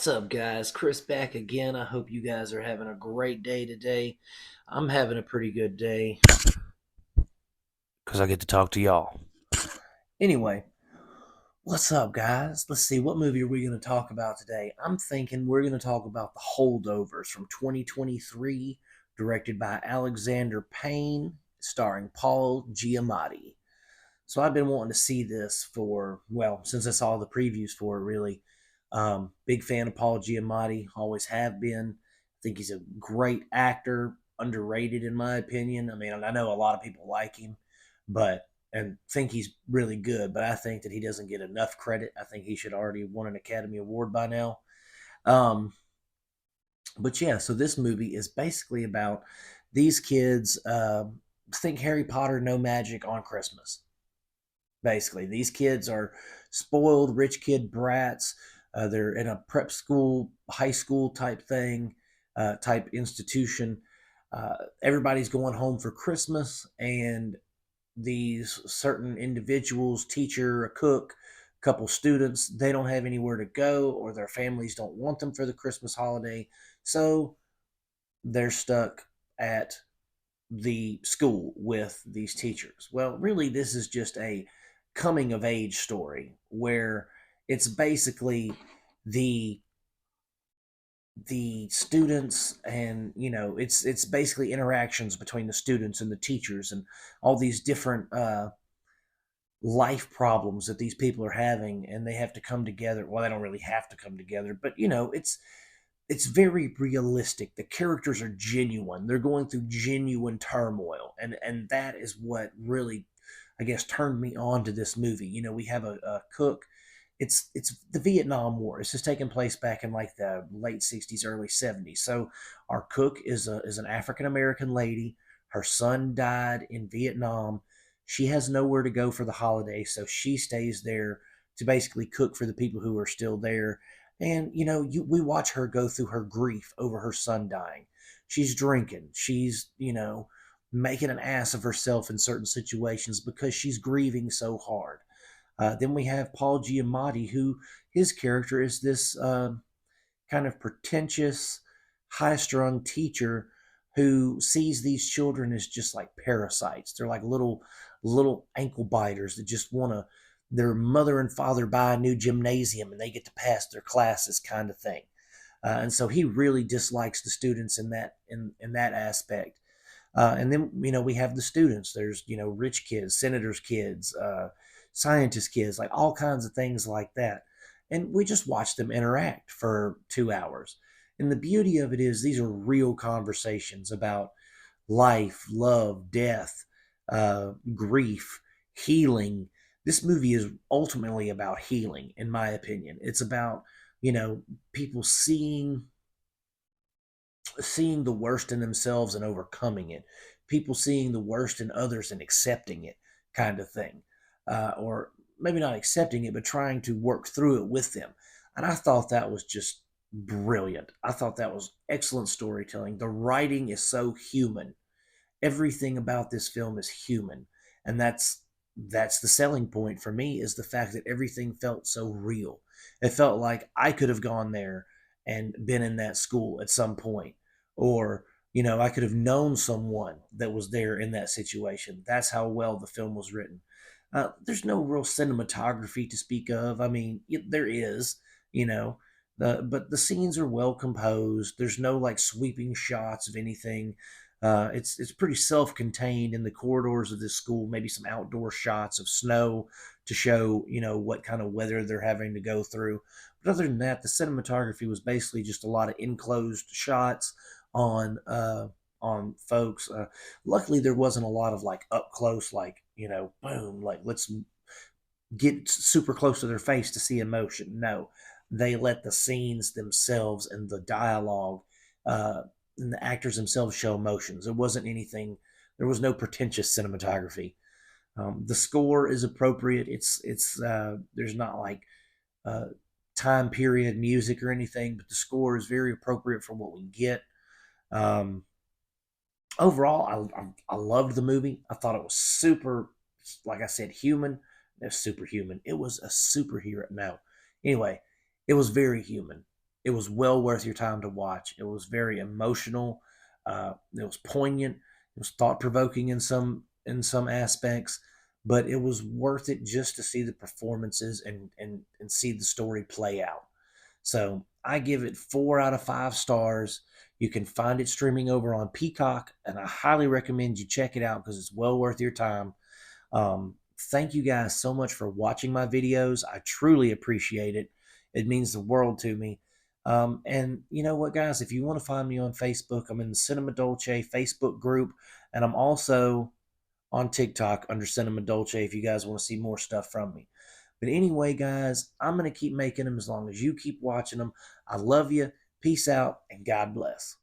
What's up, guys? Chris back again. I hope you guys are having a great day today. I'm having a pretty good day because I get to talk to y'all. Anyway, what's up, guys? Let's see, what movie are we going to talk about today? I'm thinking we're going to talk about The Holdovers from 2023, directed by Alexander Payne, starring Paul Giamatti. So I've been wanting to see this for, well, since I saw the previews for it, really. Big fan of Paul Giamatti, always have been. I think he's a great actor, underrated in my opinion. I mean, I know a lot of people like him, but and think he's really good, but I think that he doesn't get enough credit. I think he should already won an Academy Award by now. Um, but yeah, so this movie is basically about these kids. Think Harry Potter, no magic on Christmas. Basically, these kids are spoiled rich kid brats. They're in a prep school, high school type thing, type institution. Everybody's going home for Christmas, and these certain individuals, teacher, a cook, a couple students, they don't have anywhere to go, or their families don't want them for the Christmas holiday, so they're stuck at the school with these teachers. Well, really, this is just a coming of age story where it's basically the the students, and it's basically interactions between the students and the teachers and all these different life problems that these people are having, and they have to come together. Well, they don't really have to come together, but it's very realistic. The characters are genuine. They're going through genuine turmoil, and that is what really, I guess, turned me on to this movie. We have a cook. It's the Vietnam War. It's just taking place back in like the late '60s, early '70s. So our cook is an African American lady. Her son died in Vietnam. She has nowhere to go for the holiday, so she stays there to basically cook for the people who are still there. And we watch her go through her grief over her son dying. She's drinking. She's making an ass of herself in certain situations because she's grieving so hard. Then we have Paul Giamatti, who his character is this kind of pretentious, high-strung teacher who sees these children as just like parasites. They're like little ankle biters that just want to their mother and father buy a new gymnasium and they get to pass their classes, kind of thing. And so he really dislikes the students in that aspect. And then we have the students. There's rich kids, senators' kids, scientist kids, like all kinds of things like that. And we just watch them interact for 2 hours. And the beauty of it is these are real conversations about life, love, death, grief, healing. This movie is ultimately about healing, in my opinion. It's about people seeing the worst in themselves and overcoming it, people seeing the worst in others and accepting it, kind of thing, or maybe not accepting it, but trying to work through it with them. And I thought that was just brilliant. I thought that was excellent storytelling. The writing is so human. Everything about this film is human, and that's the selling point for me, is the fact that everything felt so real. It felt like I could have gone there and been in that school at some point, or I could have known someone that was there in that situation. That's how well the film was written. There's no real cinematography to speak of. I mean, there is, you know, but the scenes are well composed. There's no like sweeping shots of anything. It's pretty self-contained in the corridors of this school. Maybe some outdoor shots of snow to show what kind of weather they're having to go through. But other than that, the cinematography was basically just a lot of enclosed shots on folks. Luckily, there wasn't a lot of like up close, like boom, like let's get super close to their face to see emotion. No, they let the scenes themselves and the dialogue and the actors themselves show emotions. It wasn't anything. There was no pretentious cinematography. The score is appropriate. It's there's not like uh, time period music or anything, but the score is very appropriate for what we get. Um, Overall, I loved the movie. I thought it was super, like I said, human. It was superhuman. It was a superhero. No, anyway, it was very human. it was well worth your time to watch. It was very emotional. It was poignant. It was thought provoking in some aspects, but it was worth it just to see the performances and see the story play out. So I give it 4 out of 5 stars. You can find it streaming over on Peacock, and I highly recommend you check it out because it's well worth your time. Thank you guys so much for watching my videos. I truly appreciate it. It means the world to me. And you know what, guys? If you want to find me on Facebook, I'm in the Cinema Dolce Facebook group, and I'm also on TikTok under Cinema Dolce if you guys want to see more stuff from me. But anyway, guys, I'm going to keep making them as long as you keep watching them. I love you. Peace out, and God bless.